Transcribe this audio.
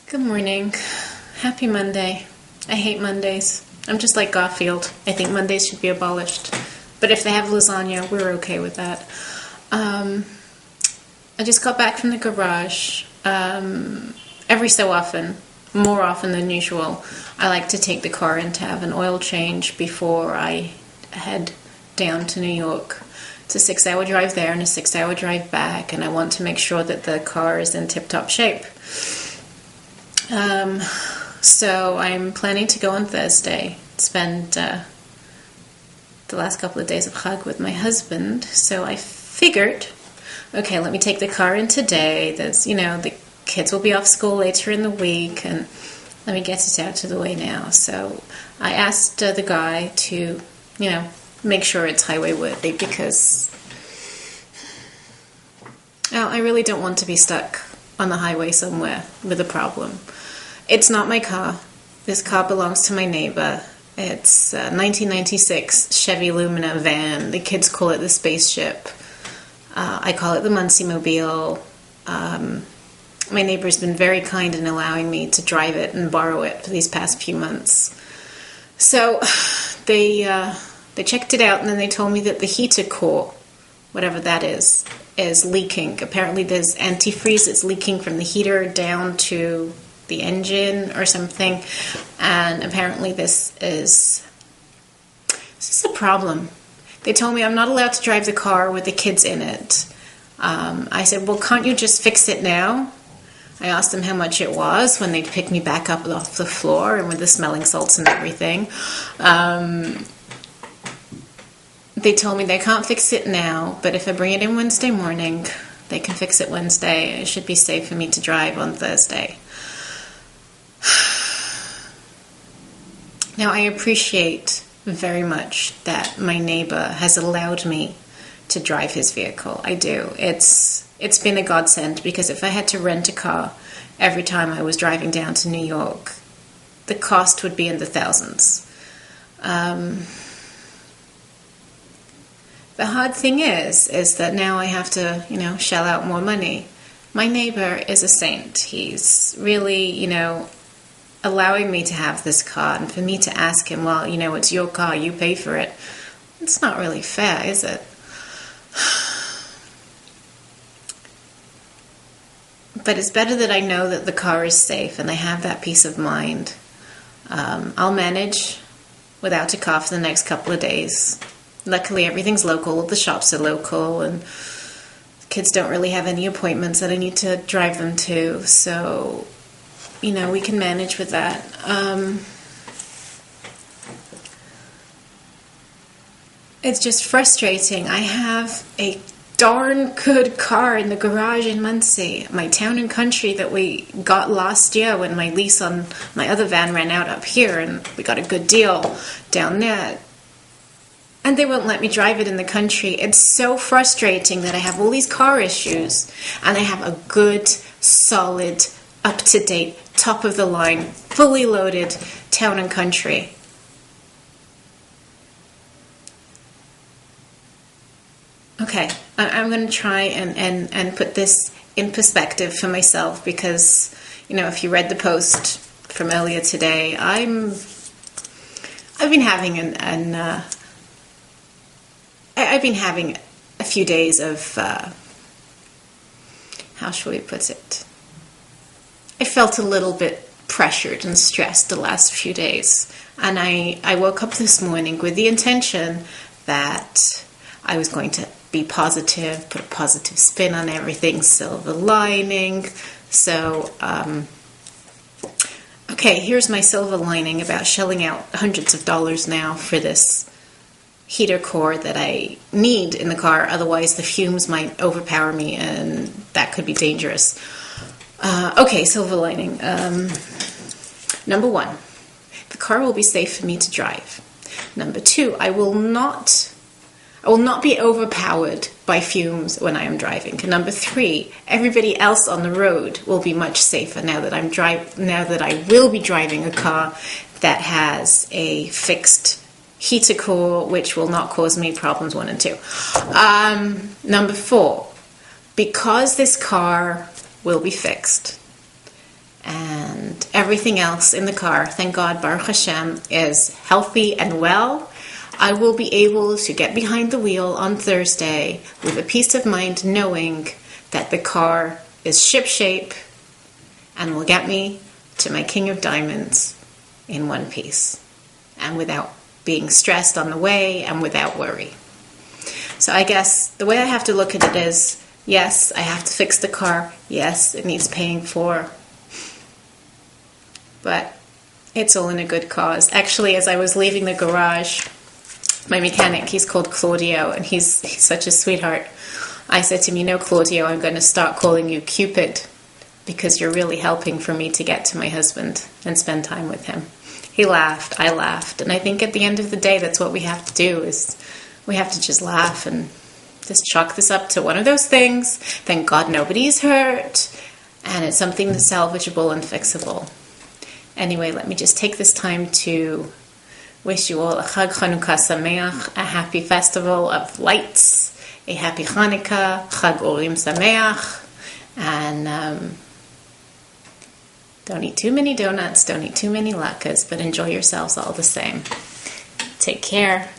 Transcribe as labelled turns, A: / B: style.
A: Good morning. Happy Monday. I hate Mondays. I'm just like Garfield. I think Mondays should be abolished. But if they have lasagna, we're okay with that. I just got back from the garage. Every so often, more often than usual, I like to take the car in to have an oil change before I head down to New York. It's a 6-hour drive there and a 6-hour drive back, and I want to make sure that the car is in tip-top shape. So I'm planning to go on Thursday, spend the last couple of days of Chag with my husband. So I figured, okay, let me take the car in today. The kids will be off school later in the week, and let me get it out of the way now. So I asked the guy to, make sure it's highway worthy because I really don't want to be stuck on the highway somewhere with a problem. It's not my car. This car belongs to my neighbor. It's a 1996 Chevy Lumina van. The kids call it the spaceship. I call it the Muncie Mobile. My neighbor's been very kind in allowing me to drive it and borrow it for these past few months. So they checked it out, and then they told me that the heater core, whatever that is leaking. Apparently there's antifreeze that's leaking from the heater down to the engine or something, and apparently this is a problem. They told me I'm not allowed to drive the car with the kids in it. I said, well, can't you just fix it now? I asked them how much it was when they'd pick me back up off the floor and with the smelling salts and everything. They told me they can't fix it now, but if I bring it in Wednesday morning, they can fix it Wednesday. It should be safe for me to drive on Thursday. Now, I appreciate very much that my neighbor has allowed me to drive his vehicle. I do. It's been a godsend, because if I had to rent a car every time I was driving down to New York, the cost would be in the thousands. The hard thing is that now I have to, shell out more money. My neighbor is a saint. He's really, allowing me to have this car, and for me to ask him, well, it's your car, you pay for it. It's not really fair, is it? But it's better that I know that the car is safe and I have that peace of mind. I'll manage without a car for the next couple of days. Luckily, everything's local. The shops are local, and kids don't really have any appointments that I need to drive them to. So, we can manage with that. It's just frustrating. I have a darn good car in the garage in Muncie, my Town and Country that we got last year when my lease on my other van ran out up here, and we got a good deal down there. And they won't let me drive it in the country. It's so frustrating that I have all these car issues, and I have a good, solid, up-to-date, top-of-the-line, fully loaded Town and Country. Okay, I'm going to try and put this in perspective for myself, because, if you read the post from earlier today, I've been having I've been having a few days of, how shall we put it? I felt a little bit pressured and stressed the last few days. And I woke up this morning with the intention that I was going to be positive, put a positive spin on everything, silver lining. So, okay, here's my silver lining about shelling out hundreds of dollars now for this heater core that I need in the car. Otherwise, the fumes might overpower me, and that could be dangerous. Okay, silver lining. Number one, the car will be safe for me to drive. Number two, I will not be overpowered by fumes when I am driving. And number three, everybody else on the road will be much safer now that I will be driving a car that has a fixed heater core, which will not cause me problems 1 and 2. Number four, because this car will be fixed, and everything else in the car, thank God, Baruch Hashem, is healthy and well, I will be able to get behind the wheel on Thursday with a peace of mind knowing that the car is shipshape and will get me to my King of Diamonds in one piece and without being stressed on the way and without worry. So I guess the way I have to look at it is, yes, I have to fix the car. Yes, it needs paying for. But it's all in a good cause. Actually, as I was leaving the garage, my mechanic, he's called Claudio, and he's such a sweetheart. I said to him, you know, Claudio, I'm going to start calling you Cupid because you're really helping for me to get to my husband and spend time with him. He laughed, I laughed, and I think at the end of the day, that's what we have to do, is we have to just laugh and just chalk this up to one of those things. Thank God nobody's hurt, and it's something that's salvageable and fixable. Anyway, let me just take this time to wish you all a Chag Chanukah Sameach, a happy festival of lights, a happy Hanukkah, Chag Urim Sameach, and don't eat too many donuts, don't eat too many latkes, but enjoy yourselves all the same. Take care.